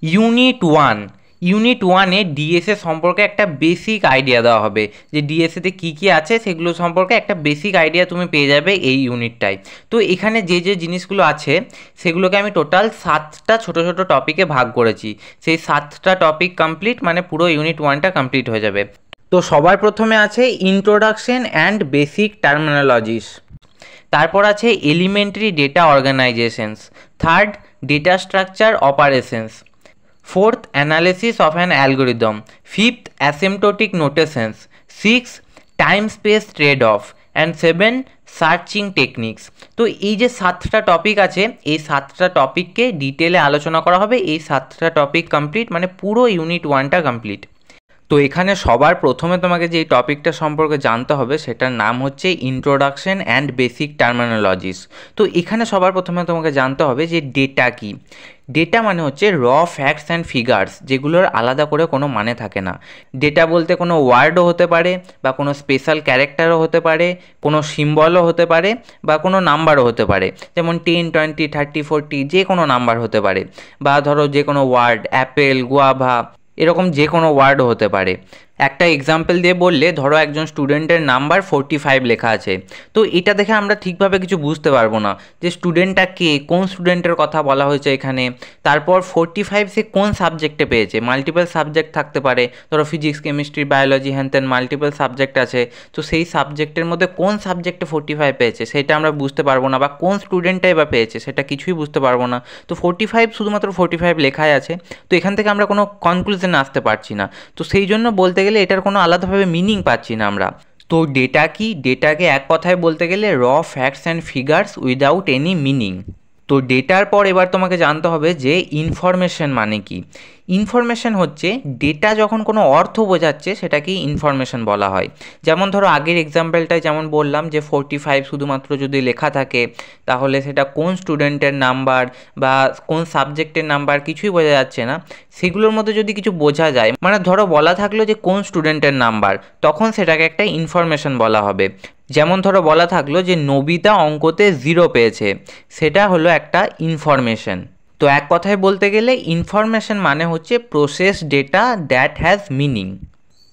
Unit ওয়ানে DSA সম্পর্কে একটা বেসিক আইডিয়া দেওয়া হবে, যে ডিএসএতে কী কী আছে সেগুলো সম্পর্কে একটা বেসিক আইডিয়া তুমি পেয়ে যাবে এই ইউনিটটায়। তো এখানে যে যে জিনিসগুলো আছে সেগুলোকে আমি টোটাল 7টা ছোটো ছোটো টপিকে ভাগ করেছি। সেই 7টা টপিক কমপ্লিট মানে পুরো ইউনিট 1টা কমপ্লিট হয়ে যাবে। তো সবার প্রথমে আছে ইন্ট্রোডাকশন অ্যান্ড বেসিক টার্মিনোলজিস, তারপর আছে elementary data organisations, third data structure operations, fourth analysis of an algorithm, fifth asymptotic notations, sixth time space trade off, and 7 searching techniques. তো এই যে 7টা টপিক আছে এই 7টা টপিককে ডিটেলে আলোচনা করা হবে। এই 7টা টপিক কমপ্লিট মানে পুরো ইউনিট 1টা কমপ্লিট। তো এখানে সবার প্রথমে তোমাকে যে টপিকটা সম্পর্কে জানতে হবে সেটার নাম হচ্ছে ইন্ট্রোডাকশন অ্যান্ড বেসিক টার্মিনোলজিস। তো এখানে সবার প্রথমে তোমাকে জানতে হবে যে ডেটা কি। ডেটা মানে হচ্ছে র ফ্যাক্টস অ্যান্ড ফিগার্স, যেগুলোর আলাদা করে কোনো মানে থাকে না। ডেটা বলতে কোনো ওয়ার্ডও হতে পারে বা কোনো স্পেশাল ক্যারেক্টারও হতে পারে, কোনো সিম্বলও হতে পারে বা কোনো নাম্বারও হতে পারে, যেমন 10, 20, 30, 40 যে কোনো নাম্বার হতে পারে, বা ধরো যে কোনো ওয়ার্ড অ্যাপেল, গুয়াভা এরকম যে কোনো ওয়ার্ডও হতে পারে। একটা এক্সাম্পল দিয়ে বললে, ধরো একজন স্টুডেন্টের নাম্বার 45 লেখা আছে, তো এটা দেখে আমরা ঠিকভাবে কিছু বুঝতে পারবো না যে স্টুডেন্টটা কে, কোন স্টুডেন্টের কথা বলা হয়েছে এখানে। তারপর 45 সে কোন সাবজেক্টে পেয়েছে, মাল্টিপল সাবজেক্ট থাকতে পারে, ধরো ফিজিক্স, কেমিস্ট্রি, বায়োলজি, হ্যান মাল্টিপল সাবজেক্ট আছে, তো সেই সাবজেক্টের মধ্যে কোন সাবজেক্টে 45 পেয়েছে সেটা আমরা বুঝতে পারবো না, বা কোন স্টুডেন্টটাই বা পেয়েছে সেটা কিছুই বুঝতে পারবো না। তো 45 শুধুমাত্র 45 লেখাই আছে, তো এখান থেকে আমরা কোনো কনক্লুশনে আসতে পারছি না। তো সেই জন্য বলতে গেলে এটার কোনো আলাদাভাবে মিনিং পাচ্ছি না আমরা। তো ডেটা কি, ডেটাকে এক কথায় বলতে গেলে র facts and figures without any meaning. তো ডেটার পর এবার তোমাকে জানতে হবে যে ইনফরমেশন মানে কি। ইনফরমেশন হচ্ছে ডেটা যখন কোনো অর্থ বোঝাচ্ছে সেটাকেই ইনফরমেশন বলা হয়। যেমন ধরো আগের এক্সাম্পলটায় যেমন বললাম যে 45 শুধুমাত্র যদি লেখা থাকে তাহলে সেটা কোন স্টুডেন্টের নাম্বার বা কোন সাবজেক্টের নাম্বার কিছুই বোঝা যাচ্ছে না। সেগুলোর মধ্যে যদি কিছু বোঝা যায়, মানে ধরো বলা থাকলো যে কোন স্টুডেন্টের নাম্বার, তখন সেটাকে একটা ইনফরমেশন বলা হবে। যেমন ধরো বলা থাকলো যে নবিতা অঙ্কতে 0 পেয়েছে, সেটা হলো একটা ইনফরমেশন। তো এক কথায় বলতে গেলে ইনফরমেশন মানে হচ্ছে process data that has meaning.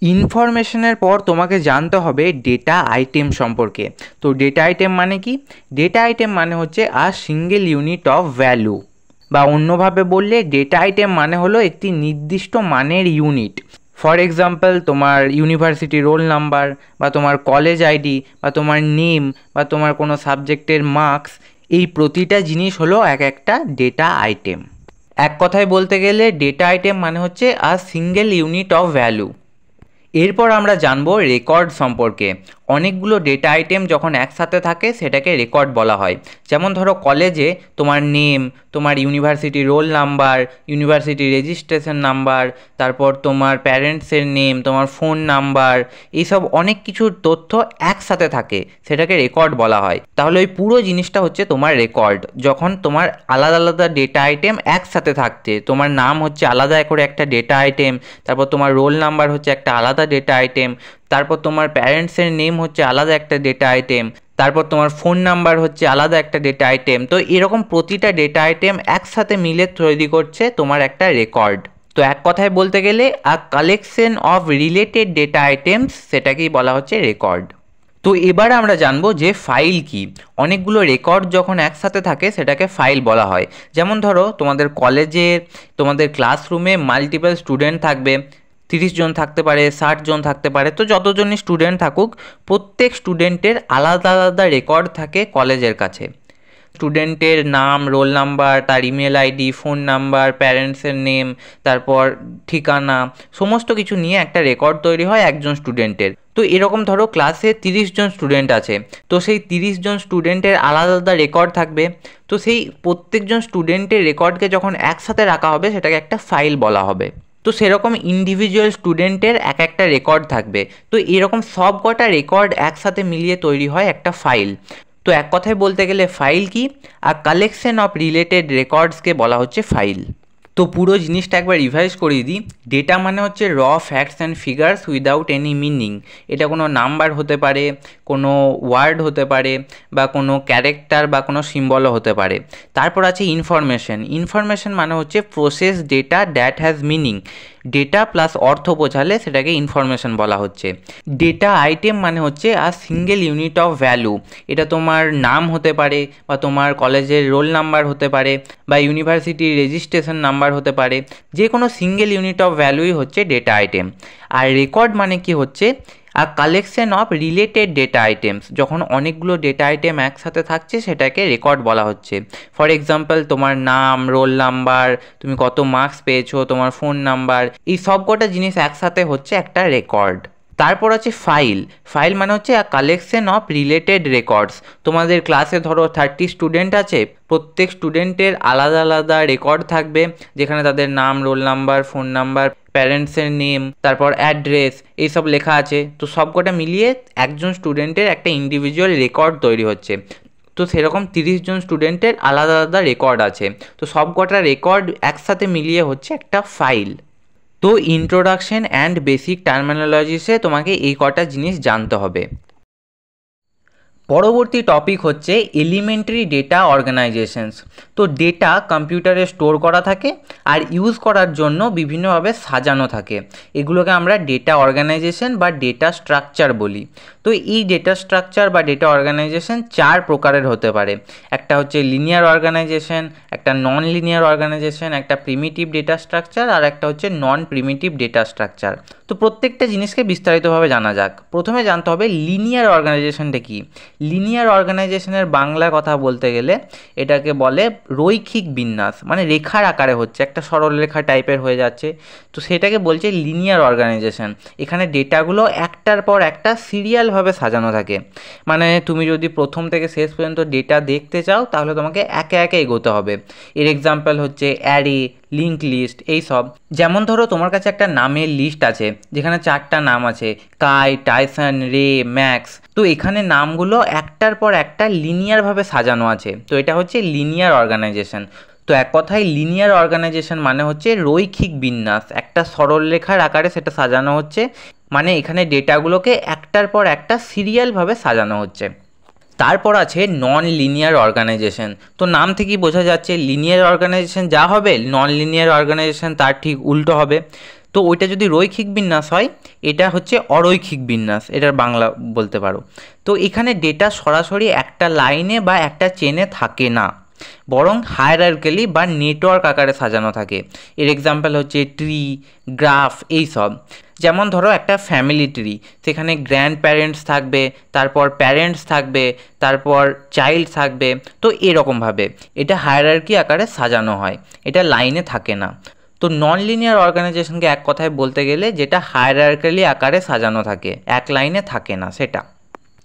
ইনফরমেশনের পর তোমাকে জানতে হবে ডেটা আইটেম সম্পর্কে। তো ডেটা আইটেম মানে কি? ডেটা আইটেম মানে হচ্ছে a single unit of value, বা অন্যভাবে বললে ডেটা আইটেম মানে হলো একটি নির্দিষ্ট মানের ইউনিট। ফর এক্সাম্পল তোমার ইউনিভার্সিটি রোল নাম্বার, বা তোমার কলেজ আইডি, বা তোমার নেম, বা তোমার কোনো সাবজেক্টের মার্কস, এই প্রতিটা জিনিস হলো এক একটা ডেটা আইটেম। এক কথায় বলতে গেলে ডেটা আইটেম মানে হচ্ছে a single unit of value. এরপর আমরা জানবো রেকর্ড সম্পর্কে। অনেকগুলো ডেটা আইটেম যখন একসাথে থাকে সেটাকে রেকর্ড বলা হয়। যেমন ধরো কলেজে তোমার নেম, তোমার university roll number, university registration number, তারপর তোমার প্যারেন্টসের নেম, তোমার ফোন নাম্বার, এইসব অনেক কিছুর তথ্য একসাথে থাকে, সেটাকে রেকর্ড বলা হয়। তাহলে ওই পুরো জিনিসটা হচ্ছে তোমার রেকর্ড। যখন তোমার আলাদা আলাদা ডেটা আইটেম একসাথে থাকছে, তোমার নাম হচ্ছে আলাদা করে একটা ডেটা আইটেম, তারপর তোমার রোল নাম্বার হচ্ছে একটা আলাদা ডেটা আইটেম, তারপর তোমার প্যারেন্টসের নেম হচ্ছে আলাদা একটা ডেটা আইটেম, তারপর তোমার ফোন নাম্বার হচ্ছে আলাদা একটা ডেটা আইটেম। তো এরকম প্রতিটা ডেটা আইটেম একসাথে মিলে তৈরি করছে তোমার একটা রেকর্ড। তো এক কথায় বলতে গেলে আ collection of related data items, সেটাকেই বলা হচ্ছে রেকর্ড। তো এবার আমরা জানবো যে ফাইল কি। অনেকগুলো রেকর্ড যখন একসাথে থাকে সেটাকে ফাইল বলা হয়। যেমন ধরো তোমাদের কলেজে, তোমাদের ক্লাসরুমে মাল্টিপল স্টুডেন্ট থাকবে, 30 জন থাকতে পারে, 60 জন থাকতে পারে। তো যতজনই স্টুডেন্ট থাকুক, প্রত্যেক স্টুডেন্টের আলাদা আলাদা রেকর্ড থাকে কলেজের কাছে। স্টুডেন্টের নাম, রোল নাম্বার, তার ইমেল আইডি, ফোন নাম্বার, প্যারেন্টসের নেম, তারপর ঠিকানা, সমস্ত কিছু নিয়ে একটা রেকর্ড তৈরি হয় একজন স্টুডেন্টের। তো এরকম ধরো ক্লাসে 30 জন স্টুডেন্ট আছে, তো সেই 30 জন স্টুডেন্টের আলাদা আলাদা রেকর্ড থাকবে। তো সেই প্রত্যেকজন স্টুডেন্টের রেকর্ডকে যখন একসাথে রাখা হবে সেটাকে একটা ফাইল বলা হবে। তো সেরকম ইন্ডিভিজুয়াল স্টুডেন্টের এক একটা রেকর্ড থাকবে। তো এরকম সব কটা রেকর্ড একসাথে মিলিয়ে তৈরি হয় একটা ফাইল। তো এক কথায় বলতে গেলে ফাইল কি? আর কালেকশন অফ রিলেটেড রেকর্ডসকে বলা হচ্ছে ফাইল। তো পুরো জিনিসটা একবার রিভাইজ করিয়ে দিই। ডেটা মানে হচ্ছে র facts and figures without any meaning. এটা কোনো নাম্বার হতে পারে, কোনো ওয়ার্ড হতে পারে, বা কোনো ক্যারেক্টার বা কোনো সিম্বলও হতে পারে। তারপর আছে ইনফরমেশন। ইনফরমেশন মানে হচ্ছে process data that has meaning. Data plus অর্থ বোঝালে সেটাকে ইনফরমেশন বলা হচ্ছে। ডেটা আইটেম মানে হচ্ছে আর সিঙ্গেল ইউনিট অফ ভ্যালু। এটা তোমার নাম হতে পারে, বা তোমার কলেজের রোল নাম্বার হতে পারে, বা ইউনিভার্সিটির রেজিস্ট্রেশন নাম্বার হতে পারে। যে কোনো সিঙ্গেল ইউনিট অফ ভ্যালুই হচ্ছে ডেটা আইটেম। আর রেকর্ড মানে কি হচ্ছে আর collection of related data items. যখন অনেকগুলো ডেটা আইটেম একসাথে থাকছে সেটাকে রেকর্ড বলা হচ্ছে। ফর এক্সাম্পল তোমার নাম, রোল নাম্বার, তুমি কত মার্কস পেয়েছো, তোমার ফোন নাম্বার, এই সব কটা জিনিস একসাথে হচ্ছে একটা রেকর্ড। তারপর আছে ফাইল। ফাইল মানে হচ্ছে আ কালেকশন অফ রিলেটেড রেকর্ডস। তোমাদের ক্লাসে ধরো 30 স্টুডেন্ট আছে, প্রত্যেক স্টুডেন্টের আলাদা আলাদা রেকর্ড থাকবে, যেখানে তাদের নাম, রোল নাম্বার, ফোন নাম্বার, প্যারেন্টসের নেম, তারপর অ্যাড্রেস, এইসব লেখা আছে। তো সবকটা মিলিয়ে একজন স্টুডেন্টের একটা ইন্ডিভিজুয়াল রেকর্ড তৈরি হচ্ছে। তো সেরকম 30 জন স্টুডেন্টের আলাদা আলাদা রেকর্ড আছে। তো সবকটা রেকর্ড একসাথে মিলিয়ে হচ্ছে একটা ফাইল। তো ইন্ট্রোডাকশন অ্যান্ড বেসিক টার্মিনোলজিসে তোমাকে এই কটা জিনিস জানতে হবে। পরবর্তী টপিক হচ্ছে এলিমেন্টারি ডেটা অর্গানাইজেশনস। তো ডেটা কম্পিউটারে স্টোর করা থাকে আর ইউজ করার জন্য বিভিন্নভাবে সাজানো থাকে। এগুলোকে আমরা ডেটা অর্গানাইজেশন বা ডেটা স্ট্রাকচার বলি। তো এই ডেটা স্ট্রাকচার বা ডেটা অর্গানাইজেশন 4 প্রকারের হতে পারে। একটা হচ্ছে লিনিয়ার অর্গানাইজেশন, একটা নন লিনিয়ার অর্গানাইজেশন, একটা প্রিমিটিভ ডেটা স্ট্রাকচার, আর একটা হচ্ছে নন প্রিমিটিভ ডেটা স্ট্রাকচার। তো প্রত্যেকটা জিনিসকে বিস্তারিতভাবে জানা যাক। প্রথমে জানতে হবে লিনিয়ার অর্গানাইজেশনটা কি। লিনিয়ার অর্গানাইজেশনের বাংলা কথা বলতে গেলে এটাকে বলে রৈখিক বিন্যাস, মানে রেখার আকারে হচ্ছে, একটা সরলরেখা টাইপের হয়ে যাচ্ছে। তো সেটাকে বলছে লিনিয়ার অর্গানাইজেশন। এখানে ডেটাগুলো একটার পর একটা সিরিয়ালভাবে সাজানো থাকে। মানে তুমি যদি প্রথম থেকে শেষ পর্যন্ত ডেটা দেখতে চাও তাহলে তোমাকে একে একে এগোতে হবে। এর এক্সাম্পল হচ্ছে অ্যারে, লিঙ্ক লিস্ট, এইসব। যেমন ধরো তোমার কাছে একটা নামের লিস্ট আছে যেখানে 4টা নাম আছে, কাই, টাইসন, রে, ম্যাক্স। তো এখানে নামগুলো একটার পর একটা লিনিয়ারভাবে সাজানো আছে। তো এটা হচ্ছে লিনিয়ার অর্গানাইজেশন। তো এক কথায় লিনিয়ার অর্গানাইজেশন মানে হচ্ছে রৈখিক বিন্যাস, একটা সরলরেখার আকারে সেটা সাজানো হচ্ছে। মানে এখানে ডেটাগুলোকে একটার পর একটা সিরিয়ালভাবে সাজানো হচ্ছে। তারপর আছে নন লিনিয়ার অর্গানাইজেশন। তো নাম থেকেই বোঝা যাচ্ছে লিনিয়ার অর্গানাইজেশন যা হবে, নন লিনিয়ার অর্গানাইজেশন তার ঠিক উল্টো হবে। তো ওইটা যদি রৈখিক বিন্যাস হয়, এটা হচ্ছে অরৈখিক বিন্যাস, এটার বাংলা বলতে পারো। তো এখানে ডেটা সরাসরি একটা লাইনে বা একটা চেনে থাকে না, বরং হায়ারার্কিক্যালি বা নেটওয়ার্ক আকারে সাজানো থাকে। এর এক্সাম্পল হচ্ছে ট্রি, গ্রাফ, এইসব। যেমন ধরো একটা ফ্যামিলি ট্রি, সেখানে গ্র্যান্ড প্যারেন্টস থাকবে, তারপর প্যারেন্টস থাকবে, তারপর চাইল্ড থাকবে। তো এরকমভাবে এটা হায়ারার্কি আকারে সাজানো হয়, এটা লাইনে থাকে না। তো নন লিনিয়ার অর্গানাইজেশনকে এক কথায় বলতে গেলে যেটা হায়ারার্কিক্যালি আকারে সাজানো থাকে, এক লাইনে থাকে না সেটা।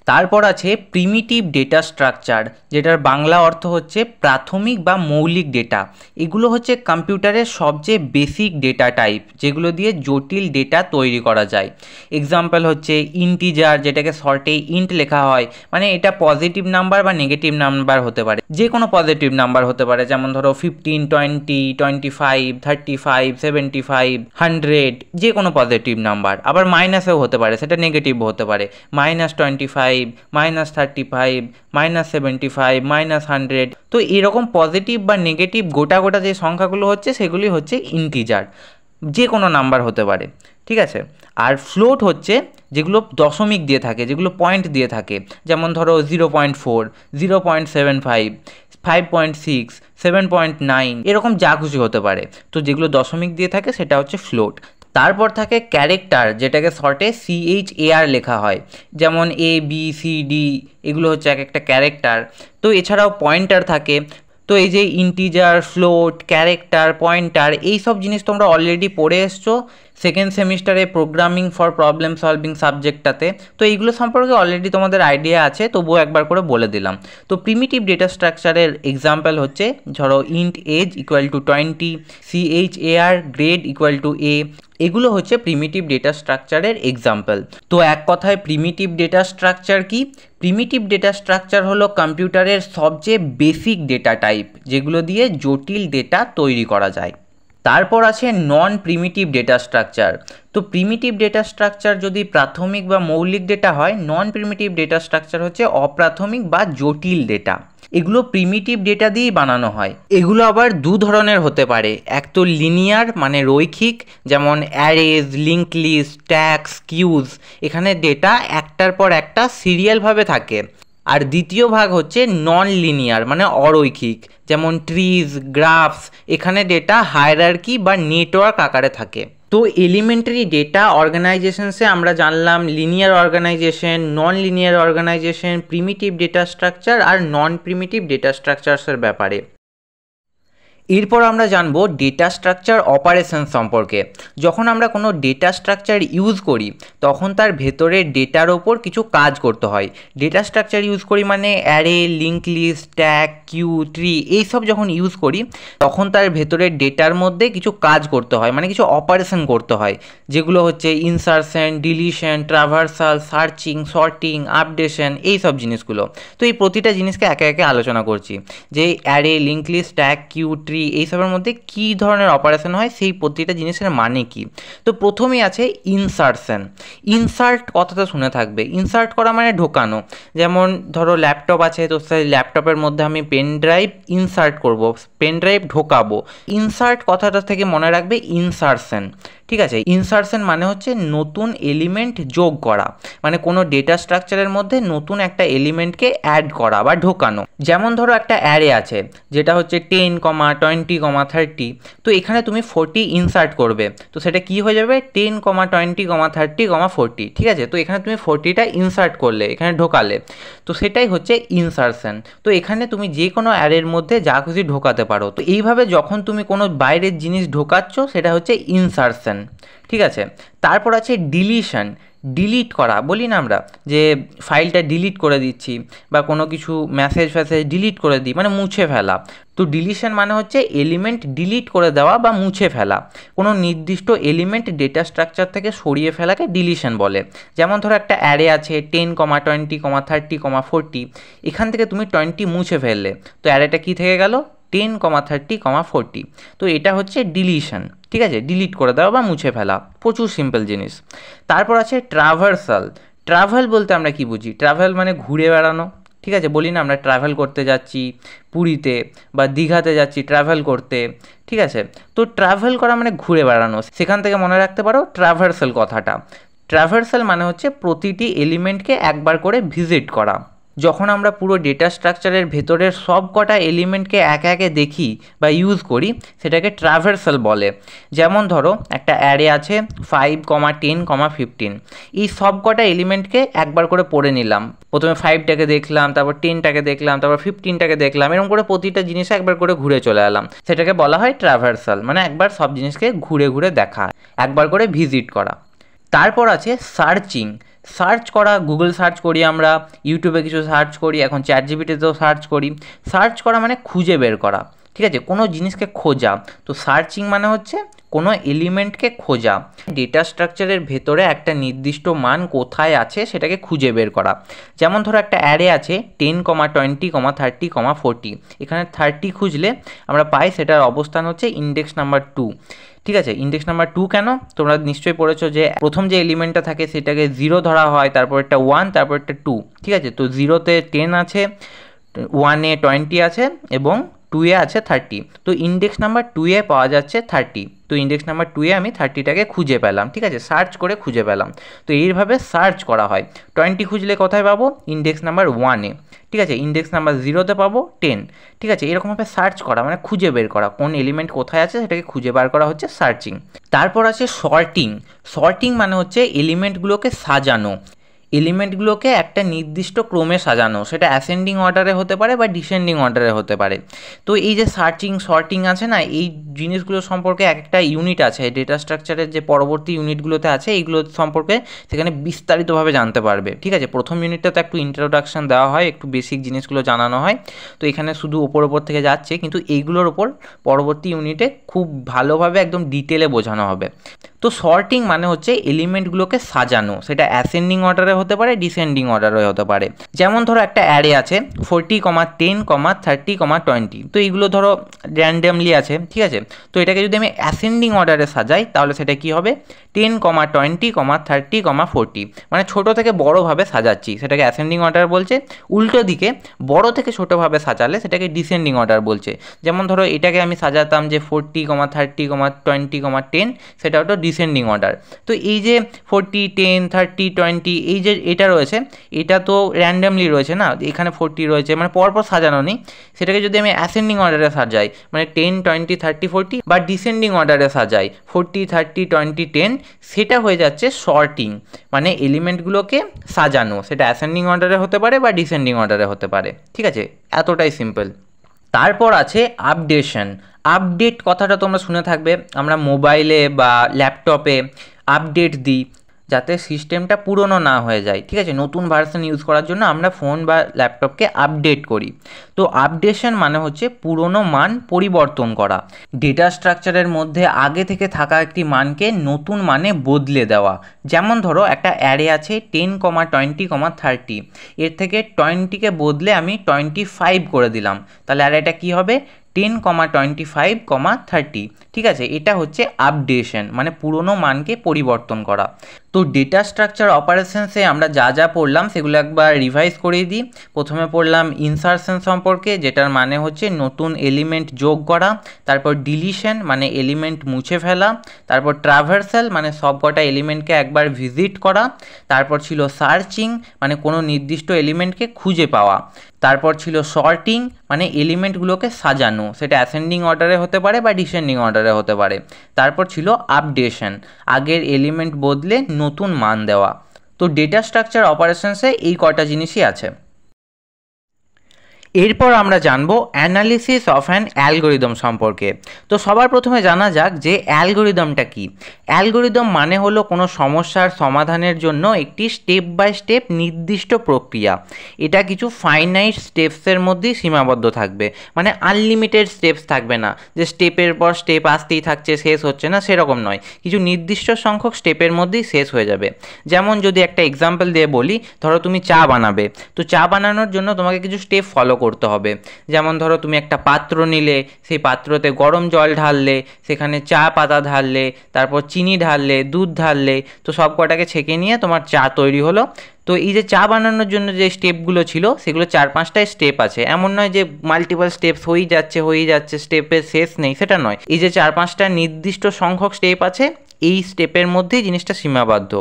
তারপর আছে প্রিমিটিভ ডেটা স্ট্রাকচার, যেটার বাংলা অর্থ হচ্ছে প্রাথমিক বা মৌলিক ডেটা। এগুলো হচ্ছে কম্পিউটারের সবচেয়ে বেসিক ডেটা টাইপ, যেগুলো দিয়ে জটিল ডেটা তৈরি করা যায়। এক্সাম্পল হচ্ছে ইন্টিজার, যেটাকে শর্টে ইন্ট লেখা হয়। মানে এটা পজিটিভ নাম্বার বা নেগেটিভ নাম্বার হতে পারে, যে কোনো পজিটিভ নাম্বার হতে পারে। যেমন ধরো 15, 20, 25, 35, 75, 100, যে কোনো পজিটিভ নাম্বার। আবার মাইনাসেও হতে পারে, সেটা নেগেটিভ হতে পারে, -25, -35, -75, -100। তো এরকম পজিটিভ বা নেগেটিভ গোটা গোটা যে সংখ্যাগুলো হচ্ছে সেগুলি হচ্ছে ইন্টিজার, যে কোনো নাম্বার হতে পারে, ঠিক আছে। আর ফ্লোট হচ্ছে যেগুলো দশমিক দিয়ে থাকে, যেগুলো পয়েন্ট দিয়ে থাকে। যেমন ধরো 0.4, 0.75, 5.6, 7.9, এরকম যা খুশি হতে পারে। তো যেগুলো দশমিক দিয়ে থাকে সেটা হচ্ছে ফ্লোট। তারপর থাকে ক্যারেক্টার, যেটাকে শর্টে CHAR লেখা হয়। যেমন ABCD, এগুলো হচ্ছে এক একটা ক্যারেক্টার। তো এছাড়াও পয়েন্টার থাকে। তো এই যে ইন্টিজার, ফ্লোট, ক্যারেক্টার, পয়েন্টার, এই সব জিনিস তোমরা অলরেডি পড়ে এসছো সেকেন্ড সেমিস্টারে প্রোগ্রামিং ফর প্রবলেম সলভিং সাবজেক্টটাতে। তো এইগুলো সম্পর্কে অলরেডি তোমাদের আইডিয়া আছে, তবুও একবার করে বলে দিলাম। তো প্রিমিটিভ ডেটা স্ট্রাকচারের এক্সাম্পল হচ্ছে ধরো int age equal to 20, CHAR grade equal to A। এগুলো হচ্ছে প্রিমিটিভ ডেটা স্ট্রাকচারের এক্সাম্পল। তো এক কথায় প্রিমিটিভ ডেটা স্ট্রাকচার কি? প্রিমিটিভ ডেটা স্ট্রাকচার হলো কম্পিউটারের সবচেয়ে বেসিক ডেটা টাইপ, যেগুলো দিয়ে জটিল ডেটা তৈরি করা যায়। তারপর আছে নন প্রিমিটিভ ডেটা স্ট্রাকচার। তো প্রিমিটিভ ডেটা স্ট্রাকচার যদি প্রাথমিক বা মৌলিক ডেটা হয়, নন প্রিমিটিভ ডেটা স্ট্রাকচার হচ্ছে অপ্রাথমিক বা জটিল ডেটা। এগুলো প্রিমিটিভ ডেটা দিয়েই বানানো হয়। এগুলো আবার দু ধরনের হতে পারে, এক তো লিনিয়ার মানে রৈখিক, যেমন অ্যারেজ, লিঙ্ক লিস্ট, ট্যাগস, কিউজ, এখানে ডেটা একটার পর একটা সিরিয়ালভাবে থাকে। আর দ্বিতীয় ভাগ হচ্ছে নন লিনিয়ার মানে অরৈখিক, যেমন ট্রিজ, গ্রাফস, এখানে ডেটা হায়ারার্কি বা নেটওয়ার্ক আকারে থাকে। তো এলিমেন্টারি ডেটা অর্গানাইজেশনসে আমরা জানলাম linear organization, non linear organization, primitive data structure আর নন প্রিমিটিভ ডেটা স্ট্রাকচারসের ব্যাপারে। এরপর আমরা জানবো ডেটা স্ট্রাকচার অপারেশন সম্পর্কে। যখন আমরা কোনো ডেটা স্ট্রাকচার ইউজ করি তখন তার ভেতরের ডেটার ওপর কিছু কাজ করতে হয়। ডেটা স্ট্রাকচার ইউজ করি মানে array, link list, stack, queue, tree, এইসব যখন ইউজ করি তখন তার ভেতরের ডেটার মধ্যে কিছু কাজ করতে হয়, মানে কিছু অপারেশন করতে হয়, যেগুলো হচ্ছে insertion, deletion, traversal, searching, sorting, updation, এইসব জিনিসগুলো। তো এই প্রতিটা জিনিসকে একে একে আলোচনা করছি, যে array, link list, stack, queue, tree, এইসবের মধ্যে কী ধরনের অপারেশন হয়, সেই প্রতিটা জিনিসের মানে কি। তো প্রথমেই আছে ইনসার্শন। ইনসার্ট কথাটা শুনে থাকবে, ইনসার্ট করা মানে ঢোকানো। যেমন ধরো ল্যাপটপ আছে, তো সেই ল্যাপটপের মধ্যে আমি পেন ড্রাইভ ইনসার্ট করব, পেন ড্রাইভ ঢোকাবো। ইনসার্ট কথাটা থেকে মনে রাখবে ইনসার্শন। ঠিক আছে, ইনসার্শন মানে হচ্ছে নতুন এলিমেন্ট যোগ করা, মানে কোনো ডেটা স্ট্রাকচারের মধ্যে নতুন একটা এলিমেন্টকে অ্যাড করা বা ঢোকানো। যেমন ধরো একটা অ্যারে আছে যেটা হচ্ছে 10, 20, 30, তো এখানে তুমি 40 ইনসার্ট করবে, তো সেটা কি হয়ে যাবে 10, 20, 30, 40। ঠিক আছে, তো এখানে তুমি 40টা ইনসার্ট করলে, এখানে ঢোকালে, তো সেটাই হচ্ছে ইনসার্শন। তো এখানে তুমি যে কোনো অ্যারের মধ্যে যা খুশি ঢোকাতে পারো। তো এইভাবে যখন তুমি কোনো বাইরের জিনিস ঢোকাচ্ছ সেটা হচ্ছে ইনসার্শন। ঠিক আছে, তারপর আছে ডিলিশন। ডিলিট করা বলি না আমরা, যে ফাইলটা ডিলিট করে দিচ্ছি বা কোনো কিছু মেসেজ ফ্যাসেজ ডিলিট করে দিই, মানে মুছে ফেলা। তো ডিলিশন মানে হচ্ছে এলিমেন্ট ডিলিট করে দেওয়া বা মুছে ফেলা, কোনো নির্দিষ্ট এলিমেন্ট ডেটা স্ট্রাকচার থেকে সরিয়ে ফেলাকে ডিলিশন বলে। যেমন ধরো একটা অ্যারে আছে 10, 20, 30, 40, এখান থেকে তুমি 20 মুছে ফেললে, তো অ্যারেটা কী থেকে গেল 10, 30, 40। তো এটা হচ্ছে ডিলিশন। ঠিক আছে, ডিলিট করে দেওয়া বা মুছে ফেলা, প্রচুর সিম্পল জিনিস। তারপর আছে ট্রাভার্সাল। ট্রাভেল বলতে আমরা কি বুঝি, ট্রাভেল মানে ঘুরে বেড়ানো। ঠিক আছে, বলি না আমরা ট্রাভেল করতে যাচ্ছি পুরীতে বা দীঘাতে যাচ্ছি ট্রাভেল করতে। ঠিক আছে, তো ট্রাভেল করা মানে ঘুরে বেড়ানো, সেখান থেকে মনে রাখতে পারো ট্রাভার্সাল কথাটা। ট্রাভার্সাল মানে হচ্ছে প্রতিটি এলিমেন্টকে একবার করে ভিজিট করা। যখন আমরা পুরো ডেটা স্ট্রাকচারের ভেতরের সব কটা এলিমেন্টকে একে একে দেখি বা ইউজ করি সেটাকে ট্রাভার্সাল বলে। যেমন ধরো একটা অ্যারে আছে 5, 10, 15, এই সব কটা এলিমেন্টকে একবার করে পড়ে নিলাম। প্রথমে 5টাকে দেখলাম, তারপর 10টাকে দেখলাম, তারপর 15টাকে দেখলাম, এরকম করে প্রতিটা জিনিস একবার করে ঘুরে চলে এলাম, সেটাকে বলা হয় ট্রাভার্সাল, মানে একবার সব জিনিসকে ঘুরে ঘুরে দেখা, একবার করে ভিজিট করা। তারপর আছে সার্চিং। সার্চ করা, গুগল সার্চ করি আমরা, ইউটিউবে কিছু সার্চ করি, এখন চ্যাটজিপিটিতেও সার্চ করি। সার্চ করা মানে খুঁজে বের করা। ঠিক আছে, কোনো জিনিসকে খোঁজা। তো সার্চিং মানে হচ্ছে কোনো এলিমেন্টকে খোঁজা, ডেটা স্ট্রাকচারের ভেতরে একটা নির্দিষ্ট মান কোথায় আছে সেটাকে খুঁজে বের করা। যেমন ধরো একটা অ্যারে আছে 10, 20, 30, 40, এখানে 30 খুঁজলে আমরা পাই সেটার অবস্থান হচ্ছে ইন্ডেক্স নাম্বার 2। ঠিক আছে, ইন্ডেক্স নাম্বার 2 কেন, তোমরা নিশ্চয়ই পড়েছো যে প্রথম যে এলিমেন্টটা থাকে সেটাকে 0 ধরা হয়, তারপর একটা 1, তারপর একটা 2। ঠিক আছে, তো 0তে 10 আছে, 1-এ 20 আছে এবং 2-এ আছে 30। তো ইন্ডেক্স নাম্বার 2-এ পাওয়া যাচ্ছে 30। তো ইন্ডেক্স নাম্বার 2-এ আমি 30টাকে খুঁজে পেলাম। ঠিক আছে, সার্চ করে খুঁজে পেলাম। তো এইভাবে সার্চ করা হয়। 20 খুঁজলে কোথায় পাবো, ইন্ডেক্স নাম্বার 1-এ। ঠিক আছে, ইন্ডেক্স নাম্বার 0তে পাবো 10। ঠিক আছে, এরকমভাবে সার্চ করা মানে খুঁজে বের করা, কোন এলিমেন্ট কোথায় আছে সেটাকে খুঁজে বার করা হচ্ছে সার্চিং। তারপর আছে সর্টিং। সর্টিং মানে হচ্ছে এলিমেন্টগুলোকে সাজানো, এলিমেন্টগুলোকে একটা নির্দিষ্ট ক্রমে সাজানো, সেটা অ্যাসেন্ডিং অর্ডারে হতে পারে বা ডিসেন্ডিং অর্ডারে হতে পারে। তো এই যে সার্চিং, সর্টিং আছে না, এই জিনিসগুলো সম্পর্কে একটা ইউনিট আছে ডেটা স্ট্রাকচারের যে পরবর্তী ইউনিটগুলোতে আছে, এইগুলো সম্পর্কে সেখানে বিস্তারিতভাবে জানতে পারবে। ঠিক আছে, প্রথম ইউনিটটাতে একটু ইন্ট্রোডাকশান দেওয়া হয়, একটু বেসিক জিনিসগুলো জানানো হয়। তো এখানে শুধু ওপর থেকে যাচ্ছে, কিন্তু এইগুলোর ওপর পরবর্তী ইউনিটে খুব ভালোভাবে একদম ডিটেলে বোঝানো হবে। তো সর্টিং মানে হচ্ছে এলিমেন্টগুলোকে সাজানো, সেটা অ্যাসেন্ডিং অর্ডারে হতে পারে, ডিসেন্ডিং অর্ডারে হতে পারে। যেমন ধরো একটা অ্যারে আছে 40, 10, 30, 20, তো এইগুলো ধরো র্যান্ডামলি আছে, ঠিক আছে। তো এটাকে যদি আমি অ্যাসেন্ডিং অর্ডারে সাজাই তাহলে সেটা কি হবে 10, 20, 30, 40, মানে ছোটো থেকে বড়োভাবে সাজাচ্ছি, সেটাকে অ্যাসেন্ডিং অর্ডার বলছে। উল্টো দিকে বড় থেকে ছোটোভাবে সাজালে সেটাকে ডিসেন্ডিং অর্ডার বলছে। যেমন ধরো এটাকে আমি সাজাতাম যে 40, 30, 20, 10, সেটা হতো ডিসেন্ডিং অর্ডার। তো এই যে 40, 10, 30, 20 এই যে এটা রয়েছে, এটা তো র্যান্ডামলি রয়েছে না, এখানে 40 রয়েছে মানে পরপর সাজানো নেই। সেটাকে যদি আমি অ্যাসেন্ডিং অর্ডারে সাজাই মানে 10, 20, 30, 40, বা ডিসেন্ডিং অর্ডারে সাজাই 40, 30, 20, 10, সেটা হয়ে যাচ্ছে সর্টিং, মানে এলিমেন্টগুলোকে সাজানো, সেটা অ্যাসেন্ডিং অর্ডারে হতে পারে বা ডিসেন্ডিং অর্ডারে হতে পারে, ঠিক আছে, এতটাই সিম্পল। তারপর আছে আপডেশন। আপডেট কথাটা তোমরা শুনে থাকবে, আমরা মোবাইলে বা ল্যাপটপে আপডেট দিই যাতে সিস্টেমটা পুরনো না হয়ে যায়, ঠিক আছে, নতুন ভার্সন ইউজ করার জন্য আমরা ফোন বা ল্যাপটপকে আপডেট করি। তো আপডেশন মানে হচ্ছে পুরনো মান পরিবর্তন করা, ডেটা স্ট্রাকচারের মধ্যে আগে থেকে থাকা একটি মানকে নতুন মানে বদলে দেওয়া। যেমন ধরো একটা অ্যারে আছে 10, 20, 30, এর থেকে 20কে বদলে আমি 25 করে দিলাম, তাহলে অ্যারেটা কী হবে 10, 25, 30, ঠিক আছে। এটা হচ্ছে আপডেশন, মানে পুরনো মানকে পরিবর্তন করা। তো ডেটা স্ট্রাকচার অপারেশনসে আমরা যা যা পড়লাম সেগুলো একবার রিভাইজ করিয়ে দিই। প্রথমে পড়লাম ইনসারশন সম্পর্কে, যেটার মানে হচ্ছে নতুন এলিমেন্ট যোগ করা। তারপর ডিলিশন মানে এলিমেন্ট মুছে ফেলা। তারপর ট্রাভার্সাল মানে সব কটা এলিমেন্টকে একবার ভিজিট করা। তারপর ছিল সার্চিং মানে কোনো নির্দিষ্ট এলিমেন্টকে খুঁজে পাওয়া। তারপর ছিল সর্টিং মানে এলিমেন্টগুলোকে সাজানো, সেটা অ্যাসেন্ডিং অর্ডারে হতে পারে বা ডিসেন্ডিং অর্ডারে হতে পারে। তারপর ছিল আপডেশন, আগের এলিমেন্ট বদলে নতুন মান দেওয়া। তো ডেটা স্ট্রাকচার অপারেশনসে এই কটা জিনিসই আছে। এরপর আমরা জানবো অ্যানালিসিস অফ অ্যান অ্যালগোরিদম সম্পর্কে। তো সবার প্রথমে জানা যাক যে অ্যালগোরিদমটা কি। অ্যালগোরিদম মানে হলো কোনো সমস্যার সমাধানের জন্য একটি স্টেপ বাই স্টেপ নির্দিষ্ট প্রক্রিয়া। এটা কিছু ফাইনাইট স্টেপসের মধ্যেই সীমাবদ্ধ থাকবে, মানে আনলিমিটেড স্টেপস থাকবে না, যে স্টেপের পর স্টেপ আসতেই থাকছে শেষ হচ্ছে না, সেরকম নয়। কিছু নির্দিষ্ট সংখ্যক স্টেপের মধ্যেই শেষ হয়ে যাবে। যেমন যদি একটা এক্সাম্পল দিয়ে বলি, ধরো তুমি চা বানাবে, তো চা বানানোর জন্য তোমাকে কিছু স্টেপ ফলো করতে হবে। যেমন ধরো তুমি একটা পাত্র নিলে, সেই পাত্রতে গরম জল ঢাললে, সেখানে চা পাতা ঢাললে, তারপর চিনি ঢাললে, দুধ ঢাললে, তো সব কটাকে ছেঁকে নিয়ে তোমার চা তৈরি হলো। তো এই যে চা বানানোর জন্য যে স্টেপগুলো ছিল সেগুলো 4-5টা স্টেপ আছে, এমন নয় যে মাল্টিপল স্টেপস হয়েই যাচ্ছে স্টেপের শেষ নেই, সেটা নয়। এই যে 4-5টা নির্দিষ্ট সংখ্যক স্টেপ আছে, এই স্টেপের মধ্যেই জিনিসটা সীমাবদ্ধ।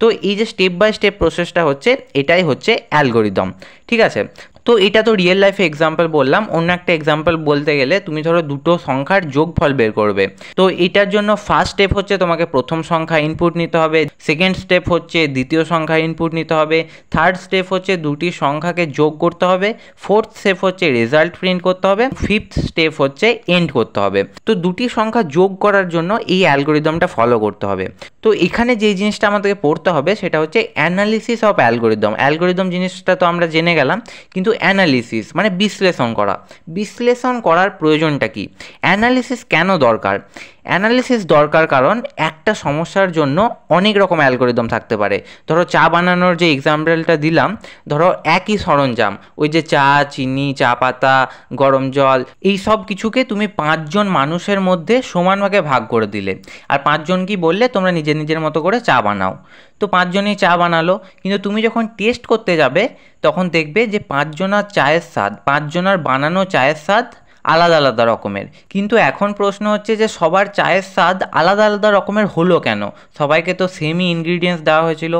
তো এই যে স্টেপ বাই স্টেপ প্রসেসটা হচ্ছে, এটাই হচ্ছে অ্যালগোরিদম, ঠিক আছে। তো এটা তো রিয়েল লাইফে এক্সাম্পল বললাম। অন্য একটা এক্সাম্পল বলতে গেলে তুমি ধরো দুটো সংখ্যার যোগফল বের করবে। তো এটার জন্য ফার্স্ট স্টেপ হচ্ছে তোমাকে প্রথম সংখ্যা ইনপুট নিতে হবে, সেকেন্ড স্টেপ হচ্ছে দ্বিতীয় সংখ্যা ইনপুট নিতে হবে, থার্ড স্টেপ হচ্ছে দুটি সংখ্যাকে যোগ করতে হবে, ফোর্থ স্টেপ হচ্ছে রেজাল্ট প্রিন্ট করতে হবে, ফিফথ স্টেপ হচ্ছে এন্ড করতে হবে। তো দুটি সংখ্যা যোগ করার জন্য এই অ্যালগোরিদমটা ফলো করতে হবে। তো এখানে যে জিনিসটা আমাদেরকে পড়তে হবে সেটা হচ্ছে অ্যানালিসিস অফ অ্যালগোরিদম। অ্যালগোরিদম জিনিসটা তো আমরা জেনে গেলাম, কিন্তু অ্যানালিসিস মানে বিশ্লেষণ করা। বিশ্লেষণ করার প্রয়োজনটা কি? অ্যানালিসিস কেন দরকার? অ্যানালিসিস দরকার কারণ একটা সমস্যার জন্য অনেক রকম অ্যালগোরিদম থাকতে পারে। ধরো চা বানানোর যে এক্সাম্পলটা দিলাম, ধরো একই সরঞ্জাম, ওই যে চা, চিনি, চা পাতা, গরম জল, এই সব কিছুকে তুমি 5 জন মানুষের মধ্যে সমানভাগে ভাগ করে দিলে, আর 5 জন কি বললে তোমরা নিজের নিজের মতো করে চা বানাও। তো 5 জনই চা বানালো, কিন্তু তুমি যখন টেস্ট করতে যাবে তখন দেখবে যে 5 জনার চায়ের স্বাদ, 5 জনার বানানো চায়ের স্বাদ আলাদা আলাদা রকমের। কিন্তু এখন প্রশ্ন হচ্ছে যে সবার চায়ের স্বাদ আলাদা আলাদা রকমের হলো কেন? সবাইকে তো সেমই ইনগ্রিডিয়েন্টস দেওয়া হয়েছিল,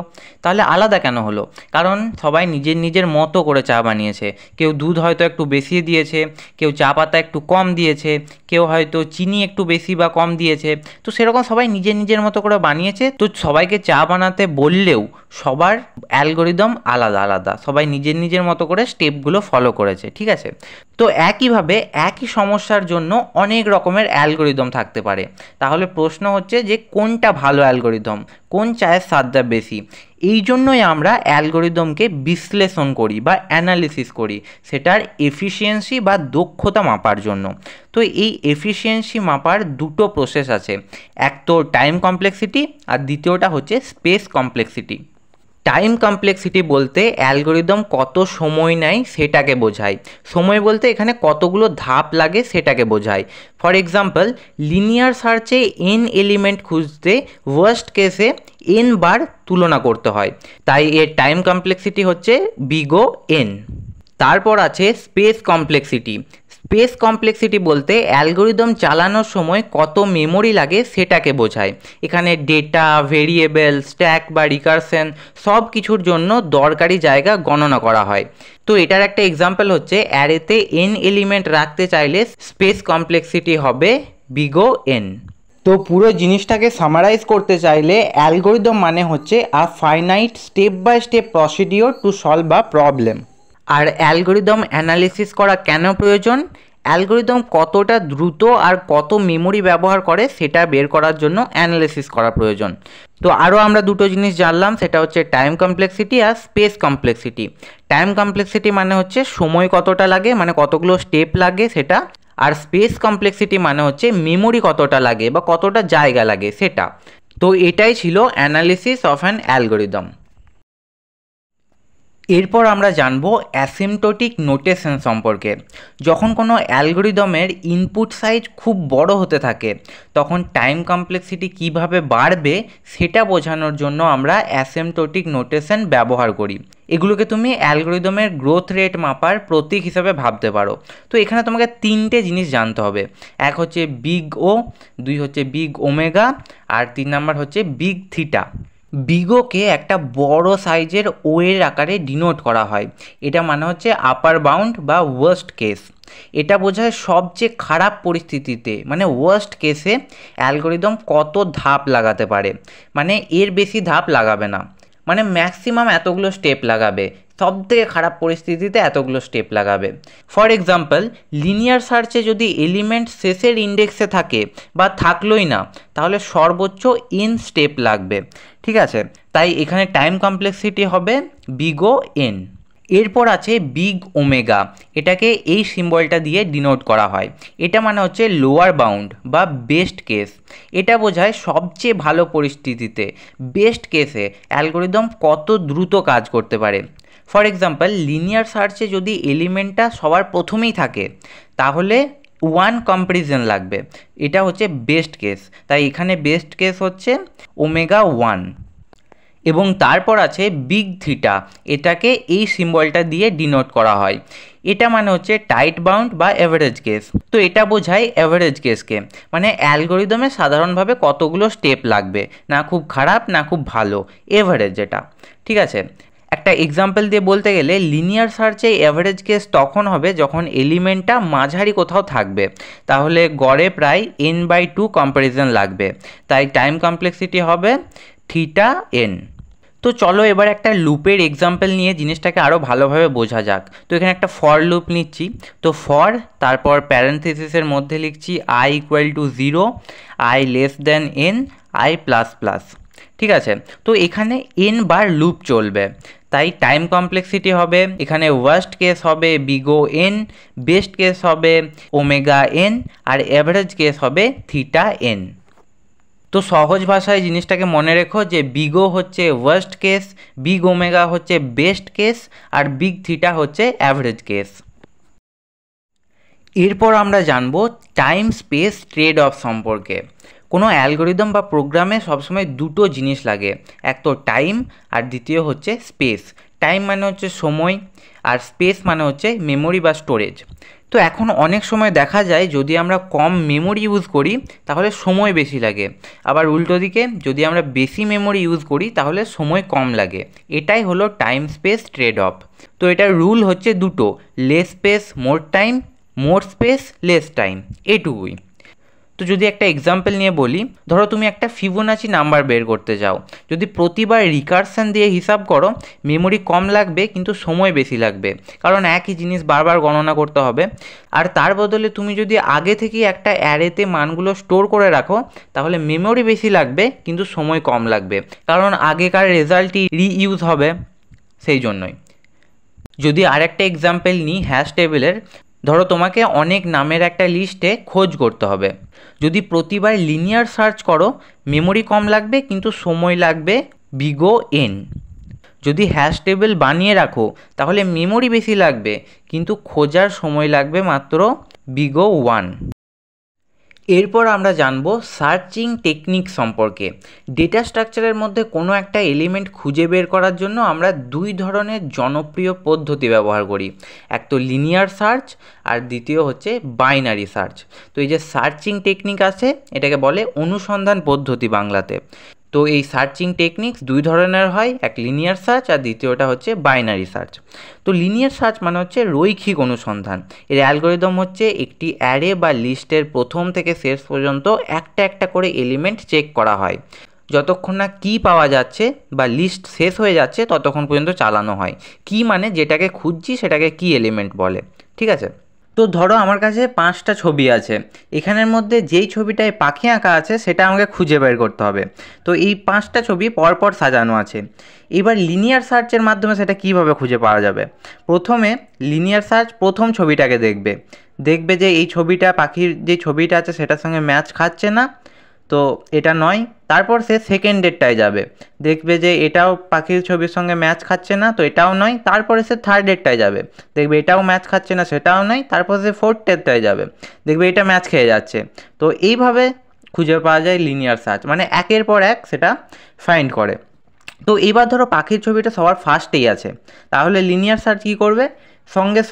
তাহলে আলাদা কেন হলো? কারণ সবাই নিজের নিজের মতো করে চা বানিয়েছে। কেউ দুধ হয়তো একটু বেশি দিয়েছে, কেউ চা পাতা একটু কম দিয়েছে, কেউ হয়তো চিনি একটু বেশি বা কম দিয়েছে। তো সেরকম সবাই নিজের নিজের মতো করে বানিয়েছে। তো সবাইকে চা বানাতে বললেও সবার অ্যালগরিদম আলাদা আলাদা, সবাই নিজের নিজের মতো করে স্টেপগুলো ফলো করেছে, ঠিক আছে। তো একইভাবে একই সমস্যার জন্য অনেক রকমের অ্যালগরিদম থাকতে পারে। তাহলে প্রশ্ন হচ্ছে যে কোনটা ভালো অ্যালগরিদম, কোন চায়ের স্বাদটা বেশি। এই জন্যই আমরা অ্যালগরিদমকে বিশ্লেষণ করি বা অ্যানালিসিস করি, সেটার এফিসিয়েন্সি বা দক্ষতা মাপার জন্য। তো এই এফিসিয়েন্সি মাপার দুটো প্রসেস আছে, এক তো টাইম কমপ্লেক্সিটি আর দ্বিতীয়টা হচ্ছে স্পেস কমপ্লেক্সিটি। টাইম কমপ্লেক্সিটি বলতে অ্যালগরিদম কত সময় নেয় সেটাকে বোঝায়, সময় বলতে এখানে কতগুলো ধাপ লাগে সেটাকে বোঝায়। ফর এক্সাম্পল, লিনিয়ার সার্চে এন এলিমেন্ট খুঁজতে ওয়ার্স্ট কেসে এন বার তুলনা করতে হয়, তাই এর টাইম কমপ্লেক্সিটি হচ্ছে বিগ ও এন। তারপর আছে স্পেস কমপ্লেক্সিটি। স্পেস কমপ্লেক্সিটি বলতে অ্যালগরিদম চালানোর সময় কত মেমোরি লাগে সেটাকে বোঝায়। এখানে ডেটা, ভেরিয়েবল, স্ট্যাক বা রিকারশন সব কিছুর জন্য দরকারি জায়গা গণনা করা হয়। তো এটার একটা এক্সাম্পল হচ্ছে, অ্যারেতে এন এলিমেন্ট রাখতে চাইলে স্পেস কমপ্লেক্সিটি হবে বিগ ও এন। তো পুরো জিনিসটাকে সামারাইজ করতে চাইলে অ্যালগরিদম মানে হচ্ছে a finite step by step procedure to solve a problem. আর অ্যালগরিদম অ্যানালিসিস করা কেন প্রয়োজন? অ্যালগরিদম কতটা দ্রুত আর কত মেমোরি ব্যবহার করে সেটা বের করার জন্য অ্যানালিসিস করা প্রয়োজন। তো আরও আমরা দুটো জিনিস জানলাম, সেটা হচ্ছে টাইম কমপ্লেক্সিটি আর স্পেস কমপ্লেক্সিটি। টাইম কমপ্লেক্সিটি মানে হচ্ছে সময় কতটা লাগে, মানে কতগুলো স্টেপ লাগে সেটা। আর স্পেস কমপ্লেক্সিটি মানে হচ্ছে মেমোরি কতটা লাগে বা কতটা জায়গা লাগে সেটা। তো এটাই ছিল অ্যানালিসিস অফ অ্যান অ্যালগরিদম। এরপর আমরা জানব অ্যাসিম্পটোটিক নোটেশন সম্পর্কে। যখন কোনো অ্যালগরিদমের ইনপুট সাইজ খুব বড় হতে থাকে তখন টাইম কমপ্লেক্সিটি কিভাবে বাড়বে সেটা বোঝানোর জন্য আমরা অ্যাসিম্পটোটিক নোটেশন ব্যবহার করি। এগুলোকে তুমি অ্যালগরিদমের গ্রোথ রেট মাপার প্রতীক হিসাবে ভাবতে পারো। তো এখানে তোমাকে তিনটে জিনিস জানতে হবে, এক হচ্ছে বিগ ও, দুই হচ্ছে বিগ ওমেগা, আর 3 নাম্বার হচ্ছে বিগ থিটা। বিগোকে একটা বড় সাইজের ও এর আকারে ডিনোট করা হয়, এটা মানে হচ্ছে আপার বাউন্ড বা ওয়ার্স্ট কেস। এটা বোঝায় সবচেয়ে খারাপ পরিস্থিতিতে, মানে ওয়ার্স্ট কেসে অ্যালগরিদম কত ধাপ লাগাতে পারে, মানে এর বেশি ধাপ লাগাবে না, মানে ম্যাক্সিমাম এতগুলো স্টেপ লাগাবে, সব থেকে খারাপ পরিস্থিতিতে এতগুলো স্টেপ লাগাবে। ফর এক্সাম্পল, লিনিয়ার সার্চে যদি এলিমেন্ট শেষের ইন্ডেক্সে থাকে বা থাকলোই না তাহলে সর্বোচ্চ এন স্টেপ লাগবে, ঠিক আছে। তাই এখানে টাইম কমপ্লেক্সিটি হবে বিগ ও এন। এরপর আছে বিগ ওমেগা, এটাকে এই সিম্বলটা দিয়ে ডিনোট করা হয়। এটা মানে হচ্ছে লোয়ার বাউন্ড বা বেস্ট কেস। এটা বোঝায় সবচেয়ে ভালো পরিস্থিতিতে, বেস্ট কেসে অ্যালগরিদম কত দ্রুত কাজ করতে পারে। ফর এক্সাম্পল, লিনিয়ার সার্চে যদি এলিমেন্টটা সবার প্রথমেই থাকে তাহলে 1 কম্প্যারিজন লাগবে, এটা হচ্ছে বেস্ট কেস। তাই এখানে বেস্ট কেস হচ্ছে ওমেগা 1। এবং তারপর আছে বিগ থিটা, এটাকে এই সিম্বলটা দিয়ে ডিনোট করা হয়। এটা মানে হচ্ছে টাইট বাউন্ড বা অ্যাভারেজ কেস। তো এটা বোঝায় অ্যাভারেজ কেসকে, মানে অ্যালগরিদমে সাধারণভাবে কতগুলো স্টেপ লাগবে, না খুব খারাপ না খুব ভালো, এভারেজ এটা, ঠিক আছে। একটা এক্সাম্পল দিয়ে বলতে গেলে লিনিয়ার সার্চে অ্যাভারেজ কেস তখন হবে যখন এলিমেন্টটা মাঝারি কোথাও থাকবে, তাহলে গড়ে প্রায় n/2 কম্প্যারিজন লাগবে। তাই টাইম কমপ্লেক্সিটি হবে থিটা এন। তো চলো এবার একটা লুপের এক্সাম্পল নিয়ে জিনিসটাকে আরও ভালোভাবে বোঝা যাক। তো এখানে একটা ফর লুপ নিচ্ছি। তো ফর, তারপর প্যারেন্থেসিসের মধ্যে লিখছি i = 0, i n, i++, ঠিক আছে। তো এখানে n বার লুপ চলবে, তাই টাইম কমপ্লেক্সিটি হবে এখানে ওয়ার্স্ট কেস হবে big O N, best case হবে ওমেগা এন, আর অ্যাভারেজ কেস হবে থিটা এন। তো সহজ ভাষায় জিনিসটাকে মনে রেখো যে বিগ ও হচ্ছে ওয়ার্স্ট কেস, বিগ ওমেগা হচ্ছে বেস্ট কেস, আর বিগ থিটা হচ্ছে অ্যাভারেজ কেস। এরপর আমরা জানবো টাইম স্পেস ট্রেড অফ সম্পর্কে। কোনো অ্যালগরিদম বা প্রোগ্রামে সবসময় দুটো জিনিস লাগে, এক তো টাইম আর দ্বিতীয় হচ্ছে স্পেস। টাইম মানে হচ্ছে সময়, আর স্পেস মানে হচ্ছে মেমোরি বা স্টোরেজ। তো এখন অনেক সময় দেখা যায় যদি আমরা কম মেমোরি ইউজ করি তাহলে সময় বেশি লাগে, আবার উল্টো দিকে যদি আমরা বেশি মেমোরি ইউজ করি তাহলে সময় কম লাগে। এটাই হলো টাইম স্পেস ট্রেড অফ। তো এটার রুল হচ্ছে দুটো, লেস স্পেস মোর টাইম, মোর স্পেস লেস টাইম, এটুকুই। তো যদি একটা এক্সাম্পল নিয়ে বলি, ধরো তুমি একটা ফিবোনাচি নাম্বার বের করতে চাও, যদি প্রতিবার রিকারশন দিয়ে হিসাব করো মেমোরি কম লাগবে কিন্তু সময় বেশি লাগবে, কারণ একই জিনিস বারবার গণনা করতে হবে। আর তার বদলে তুমি যদি আগে থেকেই একটা অ্যারেতে মানগুলো স্টোর করে রাখো তাহলে মেমোরি বেশি লাগবে কিন্তু সময় কম লাগবে, কারণ আগেকার রেজাল্টই রিইউজ হবে, সেই জন্যই। যদি আরেকটা এক্সাম্পল নিই হ্যাশ টেবিলের, ধরো তোমাকে অনেক নামের একটা লিস্টে খোঁজ করতে হবে, যদি প্রতিবার লিনিয়ার সার্চ করো মেমোরি কম লাগবে কিন্তু সময় লাগবে বিগ ও এন। যদি হ্যাশ টেবিল বানিয়ে রাখো তাহলে মেমোরি বেশি লাগবে কিন্তু খোঁজার সময় লাগবে মাত্র বিগ ও ওয়ান। এরপর আমরা জানবো সার্চিং টেকনিক সম্পর্কে। ডেটা স্ট্রাকচারের মধ্যে কোনো একটা এলিমেন্ট খুঁজে বের করার জন্য আমরা দুই ধরনের জনপ্রিয় পদ্ধতি ব্যবহার করি, এক তো লিনিয়ার সার্চ আর দ্বিতীয় হচ্ছে বাইনারি সার্চ। তো এই যে সার্চিং টেকনিক আছে এটাকে বলে অনুসন্ধান পদ্ধতি বাংলাতে। তো এই সার্চিং টেকনিক্স দুই ধরনের হয়, এক লিনিয়ার সার্চ আর দ্বিতীয়টা হচ্ছে বাইনারি সার্চ। তো লিনিয়ার সার্চ মানে হচ্ছে রৈখিক অনুসন্ধান। এর অ্যালগরিদম হচ্ছে একটি অ্যারে বা লিস্টের প্রথম থেকে শেষ পর্যন্ত একটা একটা করে এলিমেন্ট চেক করা হয়, যতক্ষণ না কি পাওয়া যাচ্ছে বা লিস্ট শেষ হয়ে যাচ্ছে ততক্ষণ পর্যন্ত চালানো হয়। কি মানে যেটাকে খুঁজছি সেটাকে কি এলিমেন্ট বলে, ঠিক আছে। তো ধরো আমার কাছে 5টা ছবি আছে, এখানের মধ্যে যেই ছবিটায় পাখি আঁকা আছে সেটা আমাকে খুঁজে বের করতে হবে। তো এই 5টা ছবি পরপর সাজানো আছে, এবার লিনিয়ার সার্চের মাধ্যমে সেটা কিভাবে খুঁজে পাওয়া যাবে। প্রথমে লিনিয়ার সার্চ প্রথম ছবিটাকে দেখবে যে এই ছবিটা পাখির যে ছবিটা আছে সেটার সঙ্গে ম্যাচ খাচ্ছে না, তো এটা নয়। তারপর সে সেকেন্ডেরটায় যাবে, দেখবে যে এটাও পাখির ছবির সঙ্গে ম্যাচ খাচ্ছে না, তো এটাও নয়। তারপরে সে থার্ডেরটায় যাবে, দেখবে এটাও ম্যাচ খাচ্ছে না, সেটাও নয়। তারপর সে ফোর্থেরটায় যাবে, দেখবে এটা ম্যাচ খেয়ে যাচ্ছে। তো এইভাবে খুঁজে পাওয়া যায় লিনিয়ার সার্চ, মানে একের পর এক সেটা ফাইন্ড করে। তো এবার ধরো পাখির ছবিটা সবার ফার্স্টেই আছে, তাহলে লিনিয়ার সার্চ কী করবে, সঙ্গে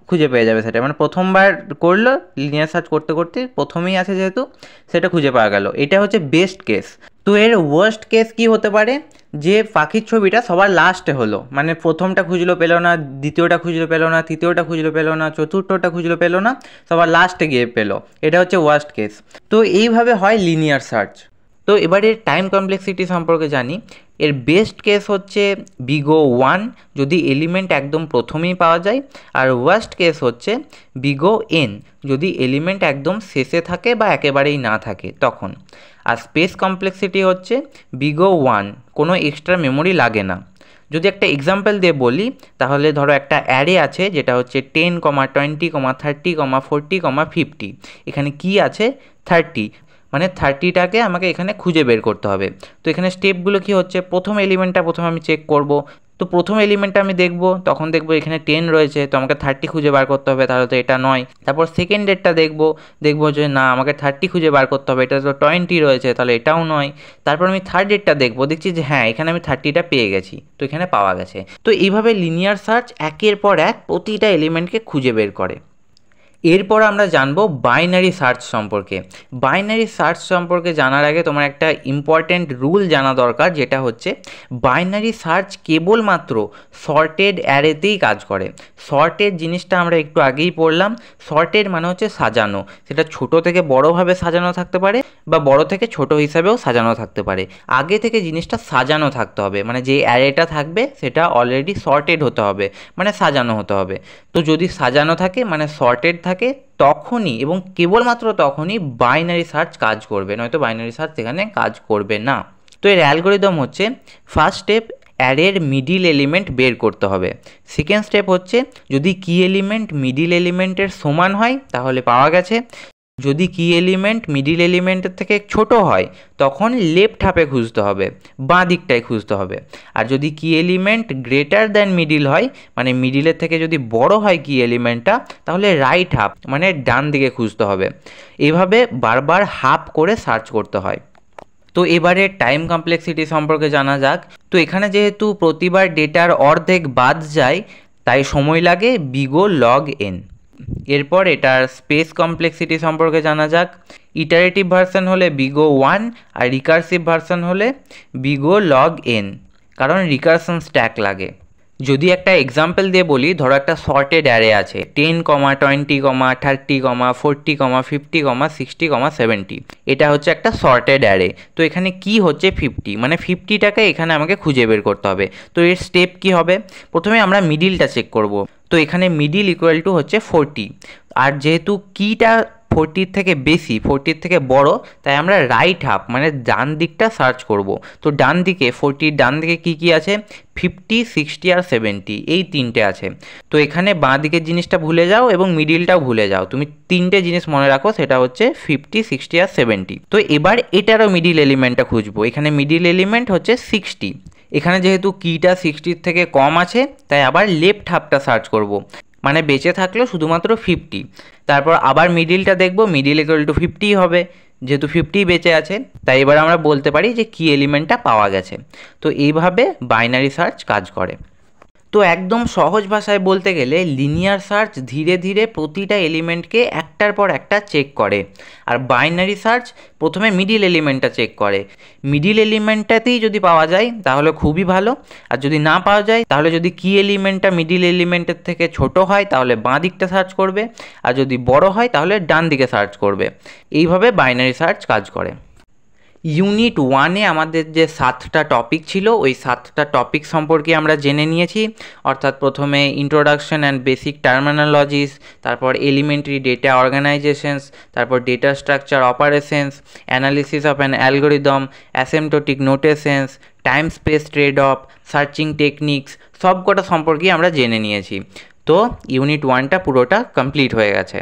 খুঁজে পেয়ে যাবে সেটা, মানে প্রথমবার করলো লিনিয়ার সার্চ করতে করতে প্রথমেই আছে যেহেতু সেটা খুঁজে পাওয়া গেল। এটা হচ্ছে বেস্ট কেস। তো এর ওয়ার্স্ট কেস কি হতে পারে, যে পাখির ছবিটা সবার লাস্টে হলো, মানে প্রথমটা খুঁজলো পেলো না, দ্বিতীয়টা খুঁজলো পেলো না, তৃতীয়টা খুঁজলো পেলো না, চতুর্থটা খুঁজলো পেলো না, সবার লাস্টে গিয়ে পেলো। এটা হচ্ছে ওয়ার্স্ট কেস। তো এইভাবে হয় লিনিয়ার সার্চ। তো এবার এর টাইম কমপ্লেক্সিটি সম্পর্কে জানি। এর বেস্ট কেস হচ্ছে বিগ ও ওয়ান, যদি এলিমেন্ট একদম প্রথমেই পাওয়া যায়, আর ওয়ার্স্ট কেস হচ্ছে বিগ ও এন, যদি এলিমেন্ট একদম শেষে থাকে বা একেবারেই না থাকে তখন। আর স্পেস কমপ্লেক্সিটি হচ্ছে বিগ ও ওয়ান, কোনো এক্সট্রা মেমোরি লাগে না। যদি একটা এক্সাম্পল দিয়ে বলি তাহলে ধরো একটা অ্যারে আছে যেটা হচ্ছে 10, 20, 30, 40, 50, এখানে কি আছে 30, মানে 30টাকে আমাকে এখানে খুঁজে বের করতে হবে। তো এখানে স্টেপগুলো কি হচ্ছে, প্রথম এলিমেন্টটা প্রথমে আমি চেক করব। তো প্রথম এলিমেন্টটা আমি দেখব, তখন দেখব এখানে 10 রয়েছে, তো আমাকে 30 খুঁজে বার করতে হবে, তাহলে তো এটা নয়। তারপর সেকেন্ডেরটা দেখব যে না আমাকে 30 খুঁজে বার করতে হবে, এটা তো 20 রয়েছে, তাহলে এটাও নয়। তারপর আমি থার্ডেরটা দেখছি যে হ্যাঁ এখানে আমি 30টা পেয়ে গেছি, তো এখানে পাওয়া গেছে। তো এইভাবে লিনিয়ার সার্চ একের পর এক প্রতিটা এলিমেন্টকে খুঁজে বের করে। এরপর আমরা জানবো বাইনারি সার্চ সম্পর্কে। বাইনারি সার্চ সম্পর্কে জানার আগে তোমার একটা ইম্পর্ট্যান্ট রুল জানা দরকার, যেটা হচ্ছে বাইনারি সার্চ কেবলমাত্র সর্টেড অ্যারেতেই কাজ করে। সর্টেড জিনিসটা আমরা একটু আগেই পড়লাম, সর্টেড মানে হচ্ছে সাজানো, সেটা ছোট থেকে বড়োভাবে সাজানো থাকতে পারে বা বড় থেকে ছোট হিসাবেও সাজানো থাকতে পারে। আগে থেকে জিনিসটা সাজানো থাকতে হবে, মানে যে অ্যারেটা থাকবে সেটা অলরেডি সর্টেড হতে হবে, মানে সাজানো হতে হবে। তো যদি সাজানো থাকে মানে সর্টেড থাকে, তখনই এবং কেবলমাত্র তখনই বাইনারি সার্চ কাজ করবে, নয়তো বাইনারি সার্চ এখানে কাজ করবে না। তো এর অ্যালগরিদম হচ্ছে ফার্স্ট স্টেপ অ্যারের মিডিল এলিমেন্ট বের করতে হবে। সেকেন্ড স্টেপ হচ্ছে যদি কি এলিমেন্ট মিডিল এলিমেন্টের সমান হয় তাহলে পাওয়া গেছে, যদি কি এলিমেন্ট মিডিল এলিমেন্টের থেকে ছোট হয় তখন লেফট হাফে খুঁজতে হবে, বাঁ দিকটায় খুঁজতে হবে। আর যদি কি এলিমেন্ট গ্রেটার দ্যান মিডিল হয়, মানে মিডিলের থেকে যদি বড় হয় কি এলিমেন্টটা, তাহলে রাইট হাফ মানে ডান দিকে খুঁজতে হবে। এভাবে বারবার হাফ করে সার্চ করতে হয়। তো এবারে টাইম কমপ্লেক্সিটি সম্পর্কে জানা যাক। তো এখানে যেহেতু প্রতিবার ডেটার অর্ধেক বাদ যায় তাই সময় লাগে বিগ ও লগ এন। এরপর এটার স্পেস কমপ্লেক্সিটি সম্পর্কে জানা যাক। ইটারেটিভ ভার্সন হলে বিগ ও ওয়ান আর রিকার্সিভ ভার্সন হলে বিগ ও লগ এন, কারণ রিকারশন স্ট্যাক লাগে। যদি একটা এক্সাম্পল দিয়ে বলি, ধরো একটা সর্টেড অ্যারে আছে 10, 20, 30, 40, 50, 60, 70। এটা হচ্ছে একটা সর্টেড অ্যারে। তো এখানে কি হচ্ছে 50, মানে 50টাকে এখানে আমাকে খুঁজে বের করতে হবে। তো এর স্টেপ কি হবে, প্রথমে আমরা মিডিলটা চেক করব। তো এখানে মিডিল ইকুয়াল টু হচ্ছে 40, আর যেহেতু কিটা 40 থেকে বেশি, 40 থেকে বড়, তাই আমরা রাইট হাফ মানে ডান দিকটা সার্চ করব। তো ডান দিকে 40 ডান দিকে কি কি আছে, 50, 60 আর 70, এই তিনটে আছে। তো এখানে বাঁ দিকের জিনিসটা ভুলে যাও এবং মিডিলটাও ভুলে যাও, তুমি তিনটে জিনিস মনে রাখো, সেটা হচ্ছে 50, 60 আর 70। তো এবার এটারও মিডিল এলিমেন্টটা খুঁজবো। এখানে মিডিল এলিমেন্ট হচ্ছে 60। এখানে যেহেতু কিটা 60 থেকে কম আছে, তাই আবার লেফট হাফটা সার্চ করব, মানে বেঁচে থাকলো শুধুমাত্র 50। তারপর আবার মিডিলটা দেখব, মিডিল ইকুয়াল টু 50 হবে, যেহেতু 50 বেঁচে আছে, তাই এবার আমরা বলতে পারি যে কি এলিমেন্টটা পাওয়া গেছে। তো এইভাবে বাইনারি সার্চ কাজ করে। তো একদম সহজ ভাষায় বলতে গেলে লিনিয়ার সার্চ ধীরে ধীরে প্রতিটা এলিমেন্টকে একটার পর একটা চেক করে, আর বাইনারি সার্চ প্রথমে মিডিল এলিমেন্টটা চেক করে। মিডিল এলিমেন্টটাতেই যদি পাওয়া যায় তাহলে খুবই ভালো, আর যদি না পাওয়া যায় তাহলে যদি কি এলিমেন্টটা মিডিল এলিমেন্টের থেকে ছোট হয় তাহলে বাঁ দিকটা সার্চ করবে, আর যদি বড় হয় তাহলে ডান দিকে সার্চ করবে। এইভাবে বাইনারি সার্চ কাজ করে। ইউনিট 1-এ আমাদের যে 7টা টপিক ছিল, ওই 7টা টপিক সম্পর্কে আমরা জেনে নিয়েছি। অর্থাৎ প্রথমে ইন্ট্রোডাকশন অ্যান্ড বেসিক টার্মিনোলজিস, তারপর এলিমেন্টারি ডেটা অর্গানাইজেশনস, তারপর data structure operations, analysis of an algorithm, asymptotic notations, time space trade off, searching techniques, সব কটা সম্পর্কে আমরা জেনে নিয়েছি। তো ইউনিট 1টা পুরোটা কমপ্লিট হয়ে গেছে।